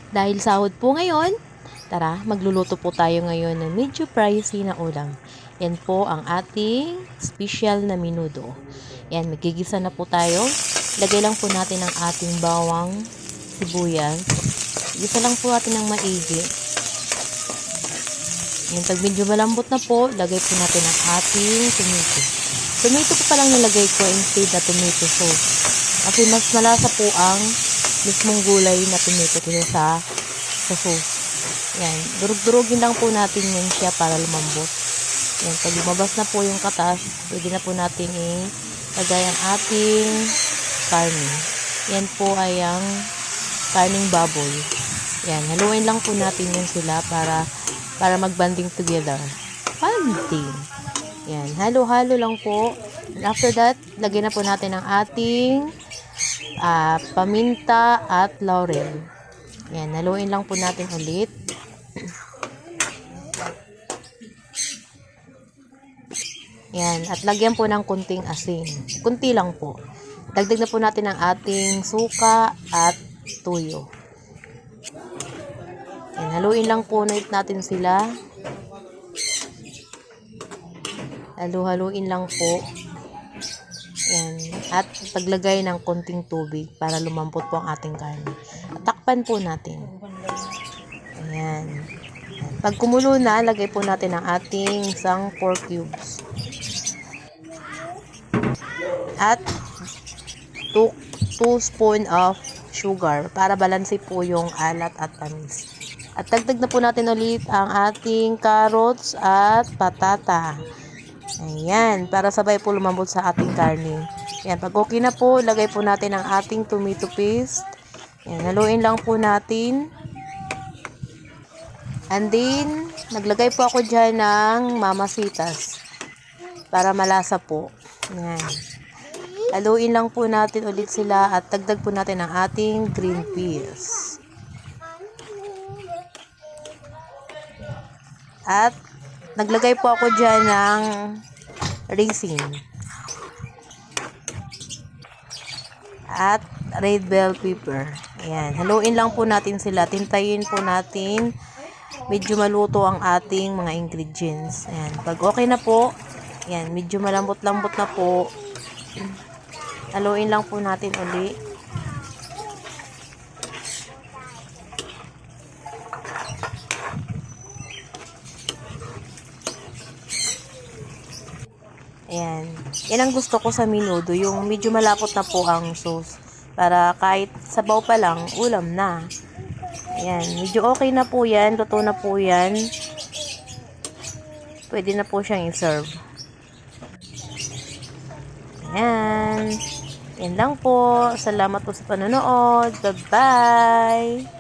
Dahil sahod po ngayon, tara, magluluto po tayo ngayon ng medyo pricey na ulam. Yan po ang ating special na menudo. Yan, magigisa na po tayo. Lagay lang po natin ang ating bawang, sibuyas. Gisa lang po natin ng maigi. Yan, pag medyo malambot na po, lagay po natin ang ating tomato. Tomato po palang nilagay ko instead na tomato sauce. Kasi mas malasa po ang mismong gulay na tomato kaysa sa sauce. Yan, durug-durugin lang po natin yan siya para lumambot. Yan, pag lumabas na po yung katas, pwede na po natin ilagay ang ating karne. Yan po ay ang karning baboy. Yan, haluin lang po natin yun sila para mag-banding together. Banding. Yan, halo-halo lang po. And after that, lagyan na po natin ang ating paminta at laurel. Yan, haluin lang po natin ulit. Yan, at lagyan po ng kunting asin. Kunti lang po. Dagdag na po natin ang ating suka at tuyo. Yan, haluin lang po natin sila. Halu-haluin lang po. Yan, at paglagay ng konting tubig para lumambot po ang ating karne. At takpan po natin. Ayan. Pag kumulo na, lagay po natin ang ating isang pork cubes. At 2 spoon of sugar para balanse po yung alat at tamis. At dagdag na po natin ulit ang ating carrots at patata. Ayan, para sabay po lumambot sa ating karne. Ayan, pag okay na po, lagay po natin ang ating tomato paste. Ayan, haluin lang po natin. And then, naglagay po ako dyan ng mamasitas para malasa po. Ayan. Haluin lang po natin ulit sila at dagdag po natin ang ating green peas. At naglagay po ako dyan ng raisin. At red bell pepper. Ayan. Haluin lang po natin sila. Tintayin po natin medyo maluto ang ating mga ingredients. Ayan. Pag okay na po, ayan, medyo malambot-lambot na po. Haluin lang po natin uli. Ayan. Yan ang gusto ko sa menudo, yung medyo malapot na po ang sauce. Para kahit sabaw pa lang, ulam na. Ayan. Medyo okay na po yan. Luto na po yan. Pwede na po siyang i-serve. Ayan. Yan lang po. Salamat po sa panonood. Bye-bye!